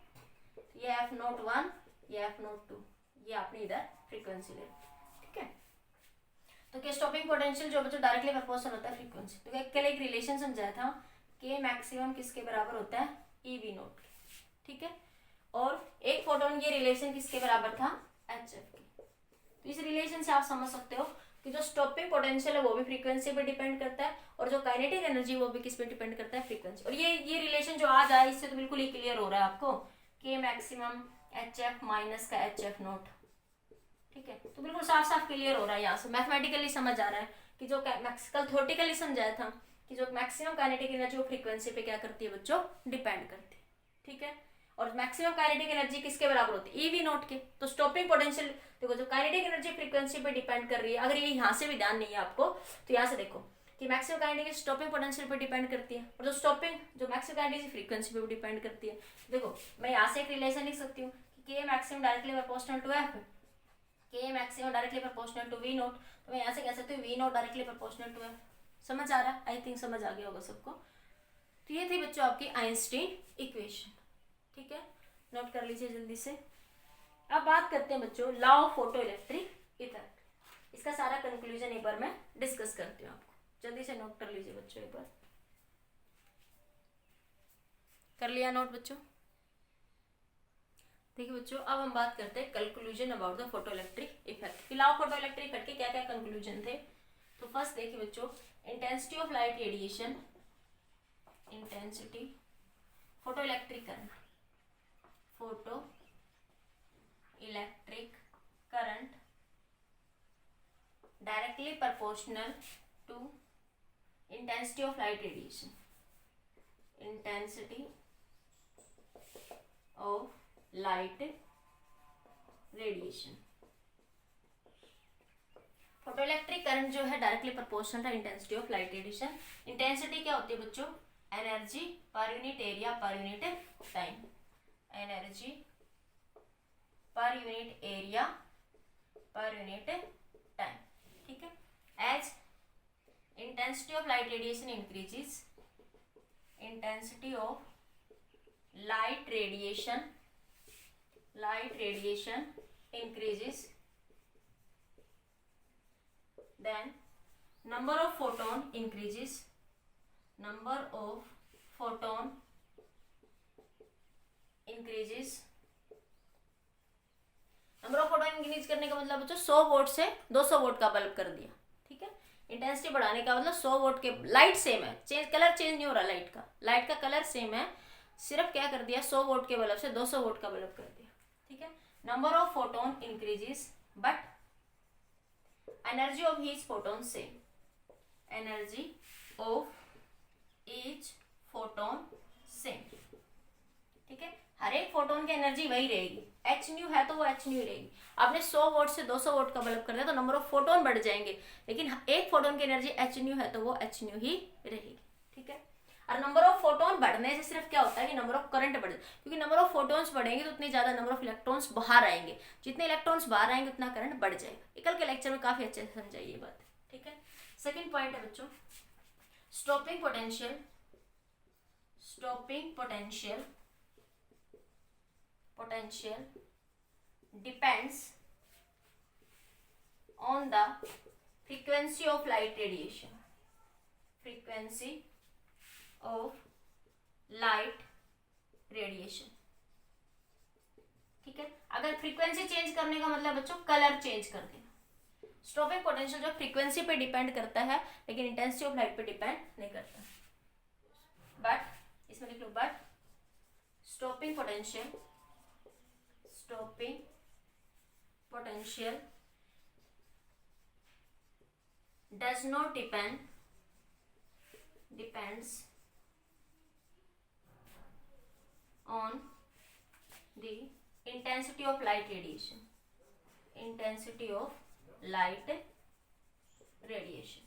ये एफ नोट वन, ये एफ नोट टू, ये आपने इधर फ्रीक्वेंसी ले, ठीक है। तो क्या स्टॉपिंग पोटेंशियल जो बच्चों डायरेक्टली प्रोपोर्शनल होता है फ्रीक्वेंसी। तो कल एक रिलेशन समझाया था के मैक्सिमम किसके बराबर होता है, ईवी नोट के, ठीक है। और एक फोटोन ये रिलेशन किसके बराबर था, एच एफ की। तो इस रिलेशन से आप समझ सकते हो कि जो स्टॉपिंग पोटेंशियल है वो भी फ्रीक्वेंसी पे डिपेंड करता है, और जो काइनेटिक एनर्जी वो भी किस पे डिपेंड करता है, फ्रीक्वेंसी। और ये रिलेशन जो आ जाए इससे तो बिल्कुल ही क्लियर हो रहा है आपको, के मैक्सिमम एच एफ माइनस का एच एफ नोट, ठीक है। तो बिल्कुल साफ साफ क्लियर हो रहा है, यहाँ से मैथमेटिकली समझ आ रहा है कि जो कल थ्योरेटिकली समझाया था कि जो मैक्सिमम काइनेटिक एनर्जी वो फ्रीक्वेंसी पे क्या करती है बच्चों, डिपेंड करती है, ठीक है। और मैक्सिमम काइनेटिक एनर्जी किसके बराबर होती है, ईवी नोट के। तो स्टॉपिंग पोटेंशियल देखो, जो काइनेटिक एनर्जी फ्रीक्वेंसी पे डिपेंड कर रही है, अगर ये यहाँ से भी ध्यान नहीं है आपको तो यहाँ से देखो कि मैक्सिमम काइनेटिक स्टॉपिंग पोटेंशियल पे डिपेंड करती है, और जो मैक्सिमम काइनेटिक फ्रीक्वेंसी पे भी डिपेंड करती है। देखो मैं यहाँ से एक रिलेशन लिख सकती हूँ कि K maximum directly proportional to F, K maximum directly proportional to V naught. तो मैं यहाँ से कह सकती हूँ V naught directly proportional to F. समझ आ रहा है, आई थिंक समझ आ गया होगा सबको। तो ये थी बच्चों आपकी आइंस्टीन इक्वेशन, ठीक है, नोट कर लीजिए जल्दी से। अब बात करते हैं बच्चों law of photo electric effect. इसका सारा कंक्लूजन एक बार मैं डिस्कस करती हूँ आपको, जल्दी से नोट कर लीजिए बच्चों। एक बार कर लिया नोट बच्चों? देखिए बच्चों, अब हम बात करते हैं conclusion about the photo electric effect. Law of photo electric effect के क्या क्या कंक्लूजन थे। तो फर्स्ट देखिए बच्चों, intensity of light radiation, intensity photo electric current, photo electric current directly proportional to intensity of light radiation, intensity of light radiation. Photo electric current जो है directly proportional है intensity of light radiation. Intensity क्या होती है बच्चों, energy per unit area per unit time, energy per unit area per unit time, ठीक है। As intensity of light radiation increases, intensity of light radiation increases, then number of photon increases, number of photon increases। Number of photon increase करने का मतलब बच्चों 100 volt से 200 volt का bulb कर दिया, ठीक है। इंटेंसिटी बढ़ाने का मतलब 100 वोल्ट के, लाइट सेम है, कलर चेंज नहीं हो रहा, लाइट का कलर सेम है, सिर्फ क्या कर दिया 100 वोल्ट के बल्ब से 200 वोल्ट का बल्ब कर दिया, ठीक है। Number of photon increases but energy of each photon same, energy of each photon same, ठीक है। हर एक फोटोन की एनर्जी वही रहेगी, एच न्यू है तो वो एच न्यू रहेगी। आपने 100 वोल्ट से 200 वोल्ट का बल्ब कर दिया तो नंबर ऑफ फोटोन बढ़ जाएंगे, लेकिन एक फोटोन की एनर्जी एच न्यू है तो वो एच न्यू ही रहेगी, ठीक है। और नंबर ऑफ फोटोन बढ़ने से सिर्फ क्या होता है कि नंबर ऑफ करंट बढ़े, क्योंकि नंबर ऑफ फोटोन्स बढ़ेंगे तो उतनी ज्यादा नंबर ऑफ इलेक्ट्रॉन्स बाहर आएंगे, जितने इलेक्ट्रॉन्स बाहर आएंगे उतना करंट बढ़ जाएगा। कल के लेक्चर में काफी अच्छे से समझाई ये बात, ठीक है। सेकंड पॉइंट है बच्चों stopping potential, stopping potential depends on the frequency of light radiation, frequency of light radiation, ठीक है। अगर फ्रीक्वेंसी चेंज करने का मतलब बच्चों कलर चेंज कर देना। स्टॉपिंग पोटेंशियल जो फ्रीक्वेंसी पे डिपेंड करता है लेकिन इंटेंसिटी ऑफ लाइट पे डिपेंड नहीं करता। बट इसमें लिख लो, but stopping potential does not depends on the intensity of light radiation, intensity of light radiation,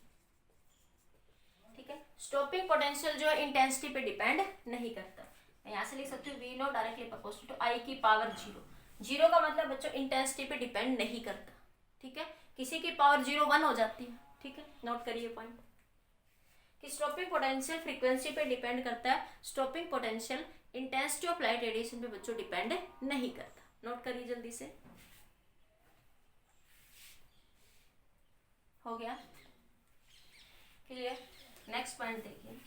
ठीक है। स्टॉपिंग पोटेंशियल जो है इंटेंसिटी पे डिपेंड नहीं करता। मैं यहाँ से लिख सकती हूँ V naught directly proportional to I की पावर 0। 0 का मतलब बच्चों इंटेंसिटी पे डिपेंड नहीं करता, ठीक है। किसी की पावर 0 1 हो जाती है, ठीक है। नोट करिए पॉइंट कि स्टॉपिंग पोटेंशियल फ्रीक्वेंसी पे डिपेंड करता है, stopping potential intensity of light radiation पे बच्चों डिपेंड नहीं करता। नोट करिए जल्दी से, हो गया क्लियर। नेक्स्ट पॉइंट देखिए,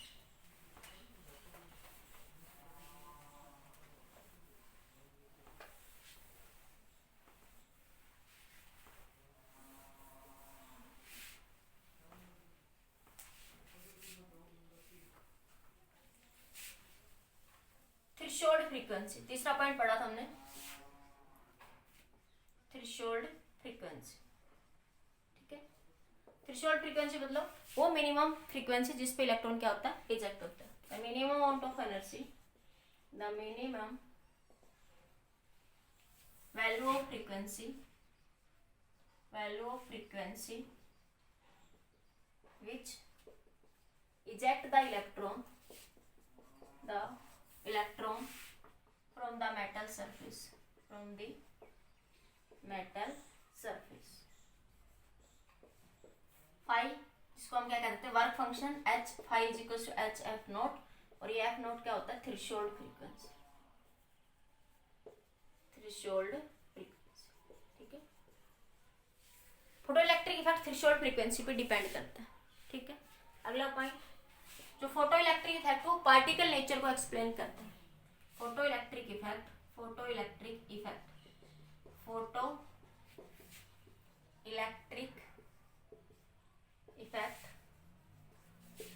थ्रेशोल्ड फ्रीक्वेंसी, तीसरा पॉइंट पढ़ा था हमने, थ्रेशोल्ड फ्रीक्वेंसी। ठीक है, थ्रेशोल्ड फ्रीक्वेंसी मतलब वो मिनिमम फ्रीक्वेंसी जिस पे इलेक्ट्रॉन क्या होता है, इजेक्ट होता है। The minimum amount of energy, the minimum value of frequency, value of frequency which eject the electron from the metal surface, from the metal surface। Phi, इसको हम क्या कहते हैं, work function H, phi is equal to H F naught, और ये F not क्या होता है, थ्रेशोल्ड फ्रीक्वेंसी, थ्रेशोल्ड फ्रीक्वेंसी। ठीक है, photo electric effect threshold frequency पे डिपेंड करता है। ठीक है, अगला पॉइंट, जो फोटो इलेक्ट्रिक इफेक्ट वो पार्टिकल नेचर को एक्सप्लेन करते हैं। Photo electric effect, photo electric effect, photo electric effect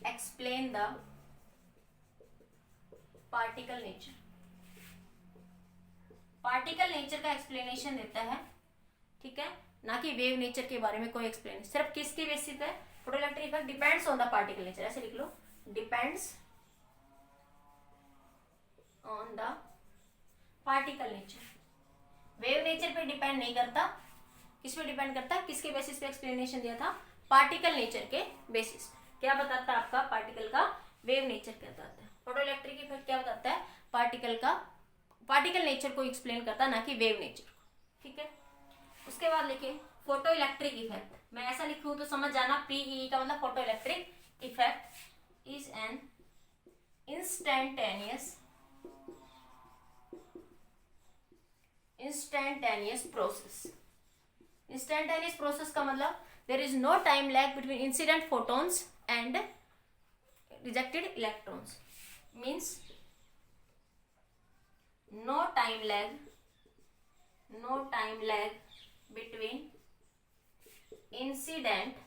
explain the particle nature, particle nature का एक्सप्लेनेशन देता है। ठीक है, ना कि वेव नेचर के बारे में कोई एक्सप्लेनेशन। सिर्फ किसके बेसिस पे, photo electric effect depends on the particle nature, ऐसे लिख लो, depends on the particle nature. Wave nature पे डिपेंड नहीं करता, किस पे डिपेंड करता है, किसके बेसिस पे एक्सप्लेनेशन दिया था, पार्टिकल नेचर के बेसिस। क्या बताता है आपका पार्टिकल का वेव नेचर क्या बताता है, फोटो इलेक्ट्रिक इफेक्ट क्या बताता है, पार्टिकल का, पार्टिकल नेचर को एक्सप्लेन करता है, ना कि वेव नेचर को। ठीक है, उसके बाद लिखिए फोटो इलेक्ट्रिक इफेक्ट, मैं ऐसा लिखूं तो समझ जाना, पीई का मतलब photo electric effect is an instantaneous process. Instantaneous process का मतलब there is no time lag between incident photons and rejected electrons, means no time lag between incident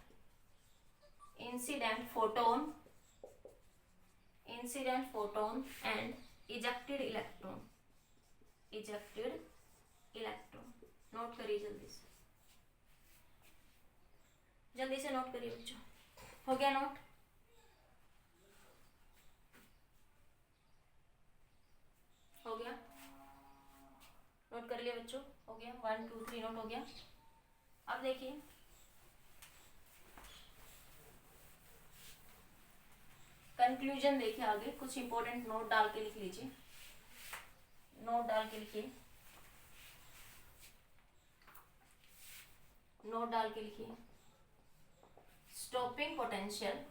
photon and ejected electron। Note करिए जल्दी से note करिए बच्चों, हो गया note, हो गया, नोट कर लिया बच्चों, हो गया, 1 2 3 नोट हो गया। अब देखिए कंक्लूजन, देखिए आगे कुछ इंपॉर्टेंट नोट डाल के लिख लीजिए, नोट डाल के लिखिए, नोट डाल के लिखिए। Stopping potential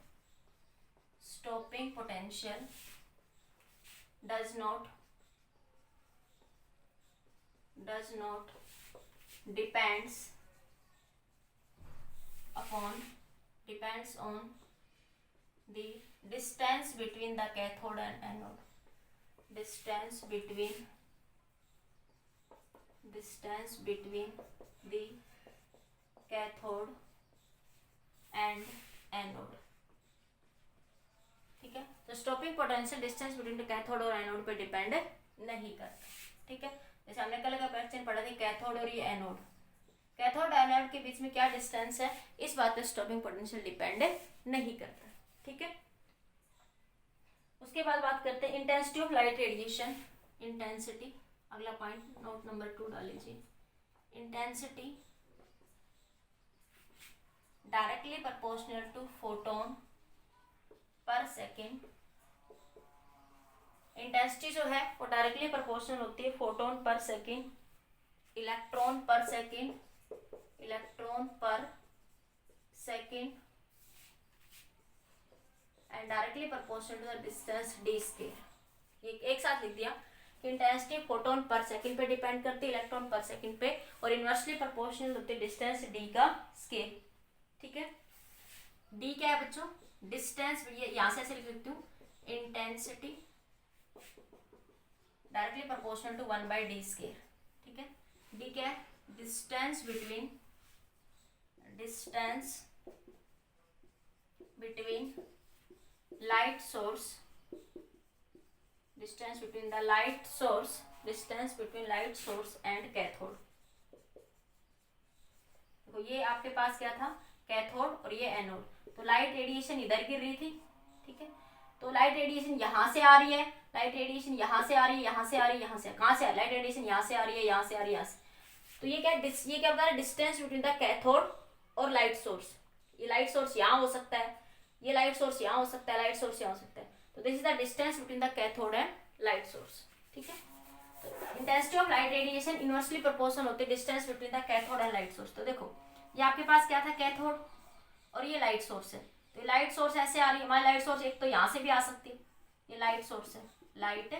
does not depends on the distance between the cathode and anode, distance between the cathode and anode। ठीक है, तो stopping potential distance between the cathode और एनोड पे डिपेंड नहीं करता। ठीक है, जैसे हमने कल का क्वेश्चन पढ़ा था कैथोड और ये एनोड, कैथोड एनोड के बीच में क्या डिस्टेंस है, इस बात पे स्टॉपिंग पोटेंशियल डिपेंड नहीं करता। ठीक है, उसके बाद बात करते हैं intensity of light radiation. Intensity, अगला पॉइंट नोट नंबर 2 डाल लीजिए। Intensity directly proportional to photon per second. Intensity जो है वो डायरेक्टली प्रोपोर्शनल होती है photon per second, electron per second and directly proportional to the distance d square. ये एक साथ लिख दिया कि इंटेंसिटी फोटोन पर सेकेंड पे डिपेंड करती है, इलेक्ट्रॉन पर सेकेंड पे, और इनवर्सली प्रोपोर्शनल होती है डिस्टेंस d का स्क्वायर। ठीक है, d क्या है बच्चों, डिस्टेंस, यहां से ऐसे लिख सकती हूँ, intensity directly proportional to 1/d square. ठीक है, d क्या है, distance between light source distance between the light source, distance between light source and cathode. देखो ये आपके पास क्या था, कैथोड और ये एनोड। तो लाइट रेडिएशन इधर गिर रही थी, ठीक है। तो लाइट रेडिएशन यहाँ से आ रही है, लाइट रेडिएशन यहाँ से आ रही है, यहाँ से आ रही है, यहाँ से, कहाँ से आ रही है, लाइट रेडिएशन यहाँ से आ रही है, यहाँ से आ रही है, यहाँ से। तो ये क्या बता रहा है, डिस्टेंस बिटवीन द कैथोड और लाइट सोर्स। ये लाइट सोर्स यहाँ हो सकता है, ये लाइट सोर्स यहाँ हो सकता है, लाइट सोर्स यहाँ हो सकता है। तो this is the distance between the cathode and light source, ठीक है। तो intensity of light radiation inversely proportional होती है distance between the cathode and light source. तो देखो ये आपके पास क्या था, कैथोड, और ये लाइट सोर्स है। तो ये लाइट सोर्स ऐसे आ रही है, हमारी लाइट सोर्स एक तो यहाँ से भी आ सकती है, ये लाइट सोर्स है, लाइट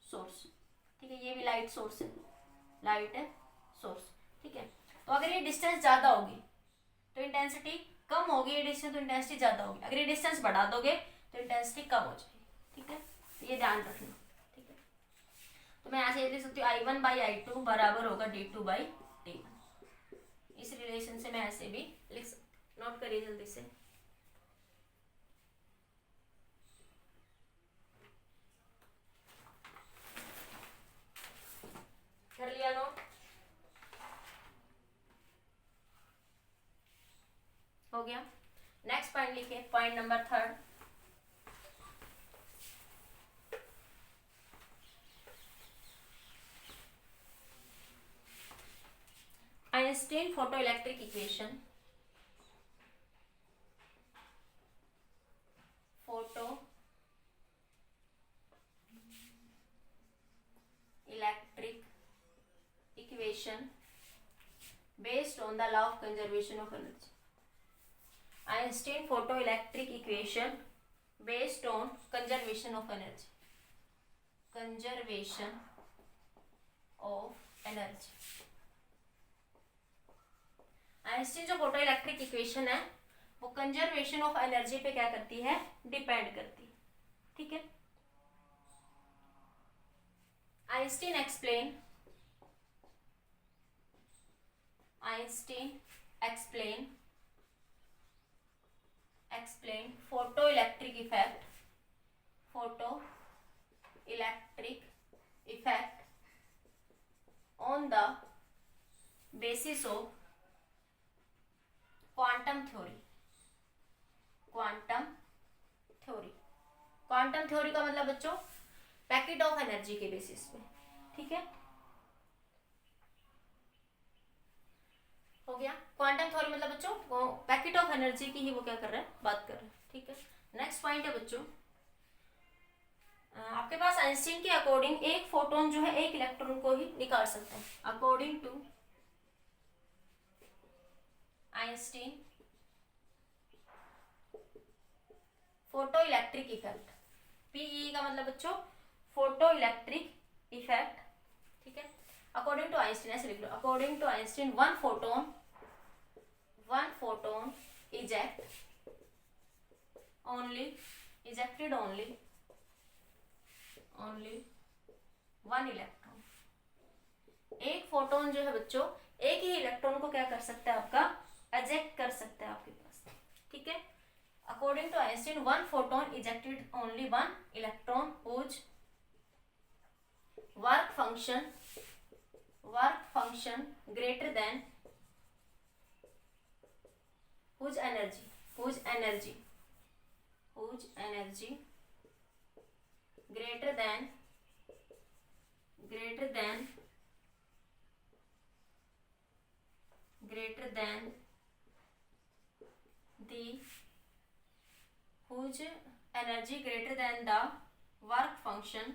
सोर्स, ठीक है। ये भी लाइट सोर्स है, लाइट सोर्स, ठीक है। तो अगर ये डिस्टेंस ज्यादा होगी तो इंटेंसिटी कम होगी, ये डिस्टेंस तो इंटेंसिटी ज्यादा होगी। अगर ये डिस्टेंस बढ़ा दोगे तो इंटेंसिटी कम हो जाएगी, ठीक है। तो ये ध्यान रखना, ठीक है। तो मैं यहाँ से लिख सकती हूँ I1/I2 बराबर होगा D2/D1। इस रिलेशन से मैं ऐसे भी लिख सकती हूँ, नोट करिए जल्दी से। कर लिया नोट, हो गया। नेक्स्ट पॉइंट लिखिए, point number 3। Einstein photoelectric equation, photo electric equation based on the law of conservation of energy. Einstein photoelectric equation based on conservation of energy, conservation of energy. Einstein जो photoelectric equation है वो conservation of energy पे क्या करती है, depend करती है, ठीक है। Einstein explain photoelectric effect on the basis of quantum theory. Quantum theory का मतलब बच्चों पैकेट ऑफ एनर्जी के बेसिस पे, ठीक है, हो गया। क्वांटम थ्योरी मतलब बच्चों पैकेट ऑफ एनर्जी की ही वो क्या कर रहे हैं, बात कर रहे हैं, ठीक है। नेक्स्ट पॉइंट है बच्चों, आपके पास आइंस्टीन के अकॉर्डिंग एक फोटोन जो है एक इलेक्ट्रॉन को ही निकाल सकता है। According to Einstein photo electric effect, PE का मतलब बच्चों फोटो इलेक्ट्रिक इफेक्ट, ठीक है। अकॉर्डिंग टू आइंस्टीन ऐसे लिख लो, according to Einstein one photon ejected only one electron. एक फोटोन जो है बच्चों एक ही इलेक्ट्रॉन को क्या कर सकता है, आपका एजेक्ट कर सकता है आपके पास, ठीक है। According to Einstein one photon ejected only one electron whose work function greater than whose energy greater than the whose energy greater than the work function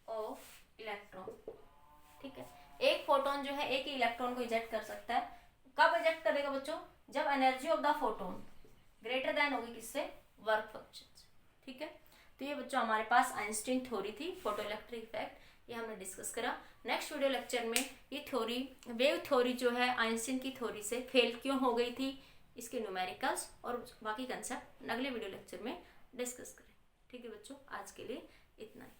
of electron, ठीक है। एक फोटोन जो है एक ही इलेक्ट्रॉन को इजेक्ट कर सकता है। कब इजेक्ट करेगा बच्चों, जब energy of the photon greater then होगी किससे, वर्क फंक्शन से, ठीक है। तो ये बच्चों हमारे पास आइंस्टीन थ्योरी थी फोटो इलेक्ट्रिक इफेक्ट, ये हमने डिस्कस करा। नेक्स्ट वीडियो लेक्चर में ये थ्योरी वेव थ्योरी जो है आइंस्टीन की थ्योरी से फेल क्यों हो गई थी, इसके न्यूमेरिकल्स और बाकी कंसेप्ट अगले वीडियो लेक्चर में डिस्कस करें, ठीक है बच्चों। आज के लिए इतना ही।